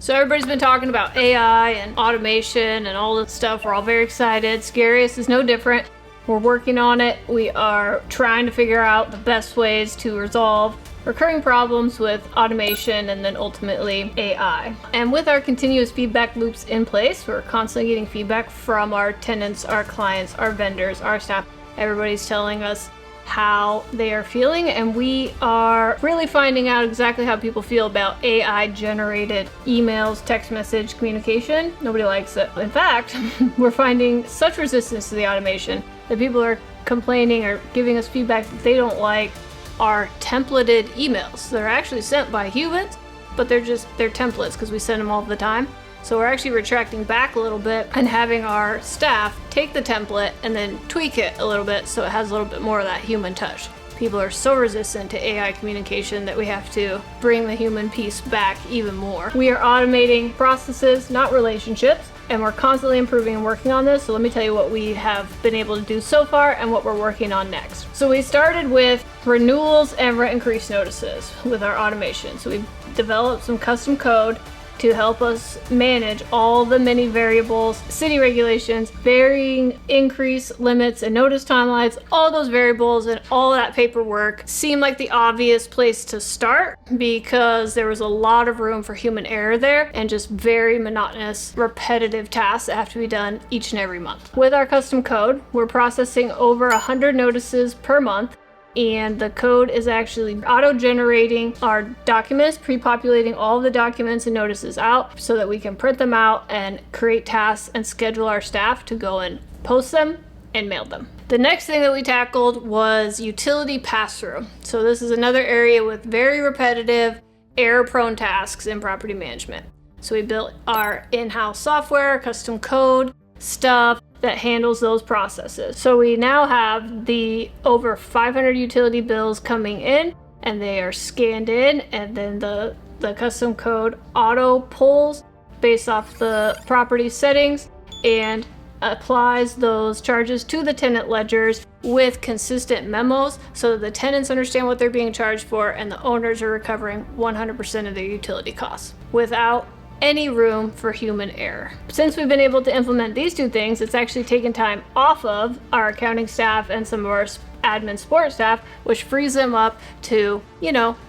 So everybody's been talking about AI and automation and all this stuff. We're all very excited. Sagareus is no different. We're working on it. We are trying to figure out the best ways to resolve recurring problems with automation and then ultimately AI. And with our continuous feedback loops in place, we're constantly getting feedback from our tenants, our clients, our vendors, our staff. Everybody's telling us how they are feeling, and we are really finding out exactly how people feel about AI generated emails, text message communication. Nobody likes it. In fact, we're finding such resistance to the automation that people are complaining or giving us feedback that they don't like our templated emails. They're actually sent by humans, but they're templates because we send them all the time. So we're actually retracting back a little bit and having our staff take the template and then tweak it a little bit so it has a little bit more of that human touch. People are so resistant to AI communication that we have to bring the human piece back even more. We are automating processes, not relationships, and we're constantly improving and working on this. So let me tell you what we have been able to do so far and what we're working on next. So we started with renewals and rent increase notices with our automation. So we've developed some custom code to help us manage all the many variables, city regulations, varying increase limits and notice timelines. All those variables and all that paperwork seemed like the obvious place to start because there was a lot of room for human error there and just very monotonous, repetitive tasks that have to be done each and every month. With our custom code, we're processing over 100 notices per month, and the code is actually auto-generating our documents, pre-populating all the documents and notices out so that we can print them out and create tasks and schedule our staff to go and post them and mail them. The next thing that we tackled was utility pass-through. So this is another area with very repetitive, error-prone tasks in property management. So we built our in-house software, custom code, stuff that handles those processes. So we now have the over 500 utility bills coming in, and they are scanned in, and then the custom code auto pulls based off the property settings and applies those charges to the tenant ledgers with consistent memos so that the tenants understand what they're being charged for and the owners are recovering 100% of their utility costs without any room for human error. Since we've been able to implement these two things, it's actually taken time off of our accounting staff and some of our admin support staff, which frees them up to,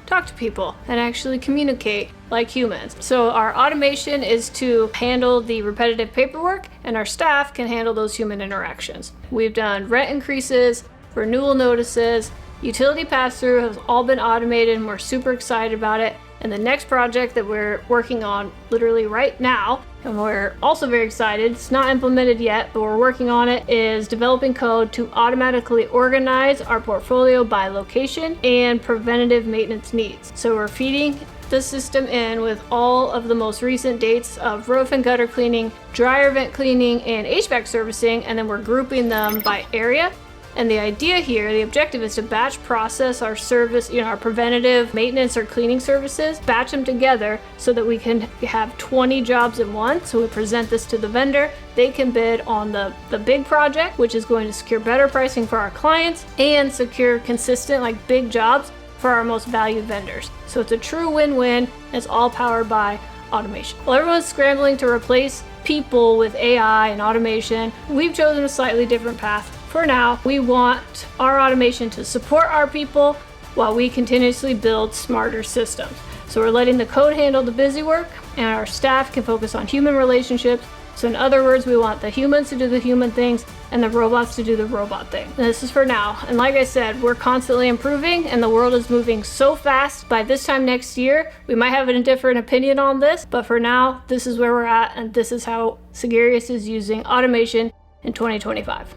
talk to people and actually communicate like humans. So our automation is to handle the repetitive paperwork, and our staff can handle those human interactions. We've done rent increases, renewal notices, utility pass-through has all been automated, and we're super excited about it. And the next project that we're working on literally right now, and we're also very excited, it's not implemented yet, but we're working on it, is developing code to automatically organize our portfolio by location and preventative maintenance needs. So we're feeding the system in with all of the most recent dates of roof and gutter cleaning, dryer vent cleaning, and HVAC servicing, and then we're grouping them by area. And the idea here, the objective is to batch process our service, our preventative maintenance or cleaning services, batch them together so that we can have 20 jobs at once. So we present this to the vendor. They can bid on the big project, which is going to secure better pricing for our clients and secure consistent, big jobs for our most valued vendors. So it's a true win-win. It's all powered by automation. While everyone's scrambling to replace people with AI and automation, we've chosen a slightly different path. For now, we want our automation to support our people while we continuously build smarter systems. So we're letting the code handle the busy work, and our staff can focus on human relationships. So in other words, we want the humans to do the human things and the robots to do the robot thing. And this is for now. And like I said, we're constantly improving, and the world is moving so fast. By this time next year, we might have a different opinion on this, but for now, this is where we're at, and this is how Sagareus is using automation in 2025.